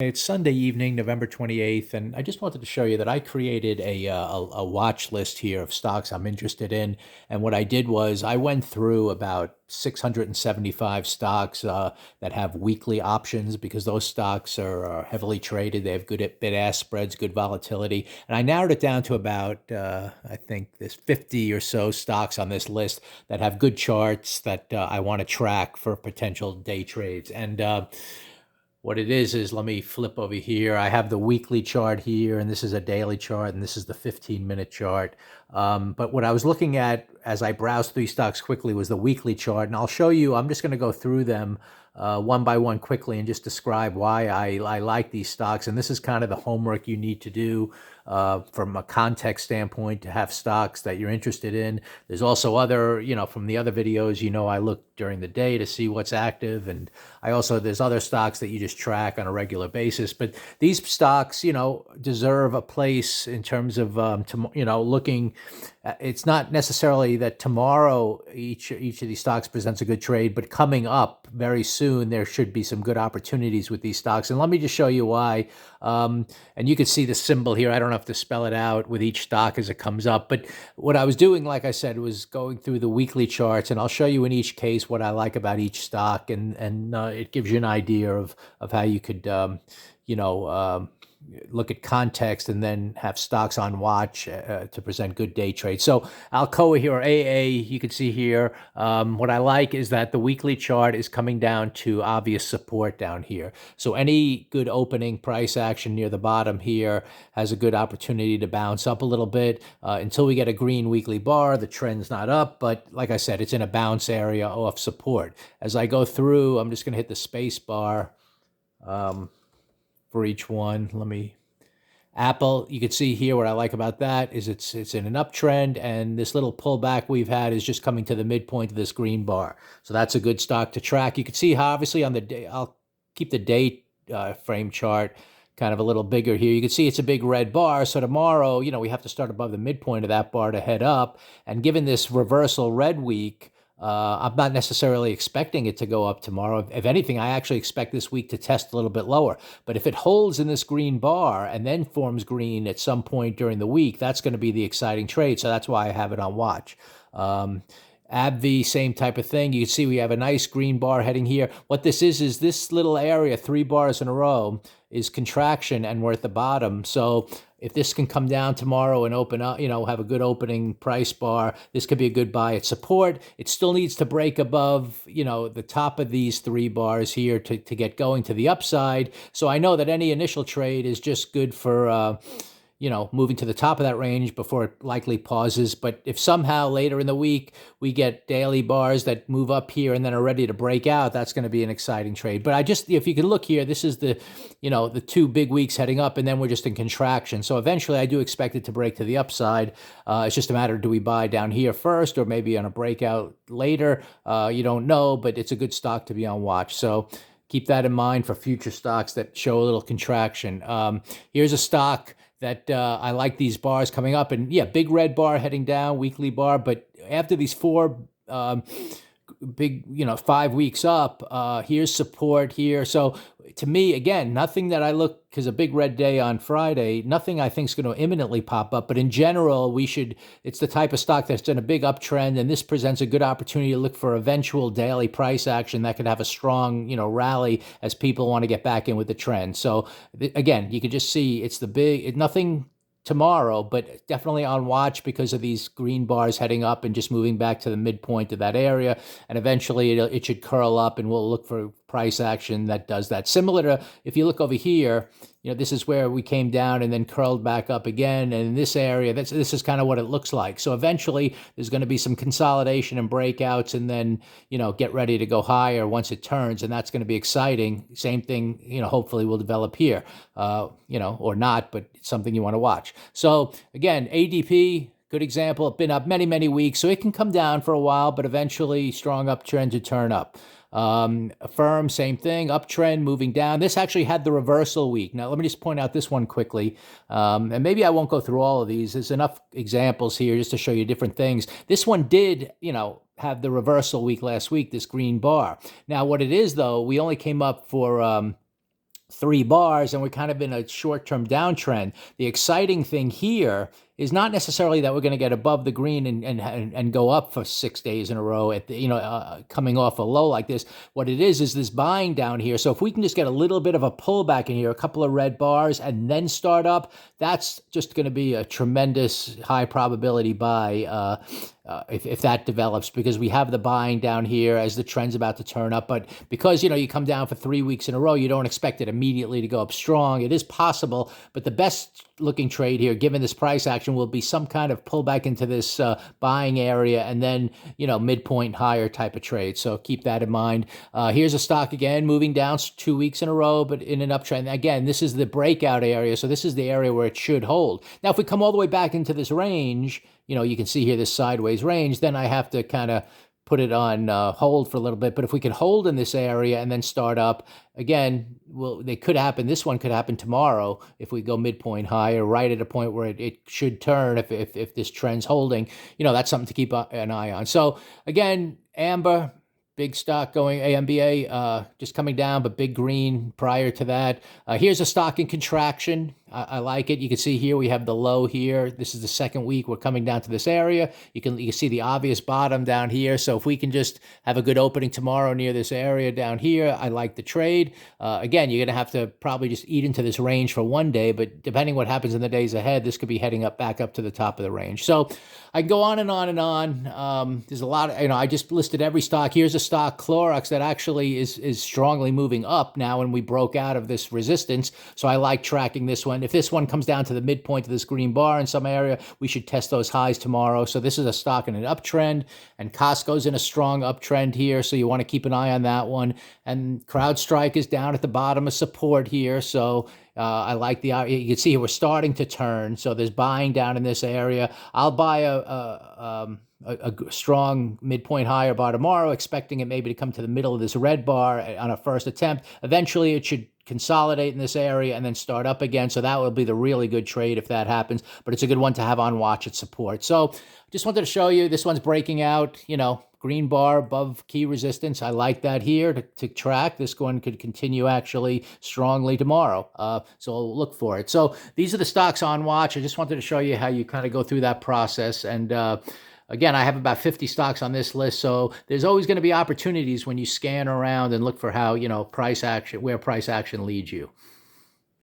It's Sunday evening, November 28th, and I just wanted to show you that I created a watch list here of stocks I'm interested in. And what I did was I went through about 675 stocks that have weekly options because those stocks are heavily traded. They have good bid-ask spreads, good volatility. And I narrowed it down to about, I think there's 50 or so stocks on this list that have good charts that I want to track for potential day trades. And what it is let me flip over here. I have the weekly chart here, and this is a daily chart, and this is the 15-minute chart. But what I was looking at as I browsed through stocks quickly was the weekly chart, and I'll show you. I'm just going to go through them one by one quickly and just describe why I like these stocks. And this is kind of the homework you need to do from a context standpoint to have stocks that you're interested in. There's also other, from the other videos, I look during the day to see what's active. And there's other stocks that you just track on a regular basis. But these stocks, deserve a place in terms of, looking. It's not necessarily that tomorrow each of these stocks presents a good trade, but coming up very soon, there should be some good opportunities with these stocks. And let me just show you why. And you can see the symbol here. I don't have to spell it out with each stock as it comes up. But what I was doing, like I said, was going through the weekly charts, and I'll show you in each case what I like about each stock, and it gives you an idea of how you could, look at context and then have stocks on watch to present good day trades. So Alcoa here, or AA, you can see here, what I like is that the weekly chart is coming down to obvious support down here. So any good opening price action near the bottom here has a good opportunity to bounce up a little bit until we get a green weekly bar. The trend's not up, but like I said, it's in a bounce area off support. As I go through, I'm just going to hit the space bar for each one. Apple, you can see here what I like about that is it's in an uptrend, and this little pullback we've had is just coming to the midpoint of this green bar. So that's a good stock to track. You can see how obviously on the day, I'll keep the day frame chart kind of a little bigger here. You can see it's a big red bar. So tomorrow, we have to start above the midpoint of that bar to head up. And given this reversal red week, I'm not necessarily expecting it to go up tomorrow. If anything, I actually expect this week to test a little bit lower. But if it holds in this green bar and then forms green at some point during the week, that's going to be the exciting trade. So that's why I have it on watch. AbbVie, same type of thing. You can see we have a nice green bar heading here. What this is this little area, 3 bars in a row, is contraction, and we're at the bottom. So if this can come down tomorrow and open up, have a good opening price bar, this could be a good buy at support. It still needs to break above, the top of these 3 bars here to get going to the upside. So I know that any initial trade is just good for, moving to the top of that range before it likely pauses. But if somehow later in the week we get daily bars that move up here and then are ready to break out, that's going to be an exciting trade. But if you can look here, this is the 2 big weeks heading up, and then we're just in contraction. So eventually I do expect it to break to the upside. It's just a matter of, do we buy down here first or maybe on a breakout later? You don't know, but it's a good stock to be on watch. So keep that in mind for future stocks that show a little contraction. Here's a stock that I like these bars coming up, and yeah, big red bar heading down, weekly bar. But after these 4 big, 5 weeks up, here's support here. So to me, again, nothing that I look, because a big red day on Friday, nothing I think is going to imminently pop up. But in general, it's the type of stock that's in a big uptrend, and this presents a good opportunity to look for eventual daily price action that could have a strong, rally as people want to get back in with the trend. So again, you can just see it's nothing tomorrow, but definitely on watch because of these green bars heading up and just moving back to the midpoint of that area. And eventually it should curl up, and we'll look for price action that does that. Similar to, if you look over here, this is where we came down and then curled back up again. And in this area, this is kind of what it looks like. So eventually there's going to be some consolidation and breakouts, and then, get ready to go higher once it turns. And that's going to be exciting. Same thing, hopefully will develop here, or not, but it's something you want to watch. So again, ADP, good example, been up many, many weeks. So it can come down for a while, but eventually strong uptrend to turn up. Affirm, same thing, uptrend, moving down. This actually had the reversal week. Now, let me just point out this one quickly. And maybe I won't go through all of these. There's enough examples here just to show you different things. This one did, have the reversal week last week, this green bar. Now, what it is, though, we only came up for 3 bars, and we're kind of in a short-term downtrend. The exciting thing here is not necessarily that we're going to get above the green and go up for 6 days in a row at the, coming off a low like this. What it is this buying down here. So if we can just get a little bit of a pullback in here, a couple of red bars, and then start up, that's just going to be a tremendous high probability buy if that develops, because we have the buying down here as the trend's about to turn up. But because, you come down for 3 weeks in a row, you don't expect it immediately to go up strong. It is possible, but the best looking trade here, given this price action, will be some kind of pullback into this buying area, and then, midpoint higher type of trade. So keep that in mind. Here's a stock again, moving down 2 weeks in a row, but in an uptrend. Again, this is the breakout area. So this is the area where it should hold. Now, if we come all the way back into this range, you can see here this sideways range, then I have to kind of put it on hold for a little bit. But if we could hold in this area and then start up, again, well, they could happen. This one could happen tomorrow if we go midpoint higher, right at a point where it should turn if this trend's holding. That's something to keep an eye on. So again, Amber, big stock going, AMBA, just coming down, but big green prior to that. Here's a stock in contraction. I like it. You can see here we have the low here. This is the second week. We're coming down to this area. You can see the obvious bottom down here. So if we can just have a good opening tomorrow near this area down here, I like the trade. Again, you're going to have to probably just eat into this range for one day, but depending what happens in the days ahead, this could be heading back up to the top of the range. So I can go on and on and on. There's a lot of, I just listed every stock. Here's a stock, Clorox, that actually is strongly moving up now, and we broke out of this resistance. So I like tracking this one. If this one comes down to the midpoint of this green bar in some area, we should test those highs tomorrow. So this is a stock in an uptrend, and Costco's in a strong uptrend here. So you want to keep an eye on that one. And CrowdStrike is down at the bottom of support here. So I like you can see here we're starting to turn. So there's buying down in this area. I'll buy a strong midpoint higher bar tomorrow, expecting it maybe to come to the middle of this red bar on a first attempt. Eventually, it should consolidate in this area and then start up again. So that will be the really good trade if that happens. But it's a good one to have on watch at support. So just wanted to show you this one's breaking out, green bar above key resistance. I like that here to track. This one could continue actually strongly tomorrow. So I'll look for it. So these are the stocks on watch. I just wanted to show you how you kind of go through that process. And again, I have about 50 stocks on this list, so there's always going to be opportunities when you scan around and look for how, price action, where price action leads you.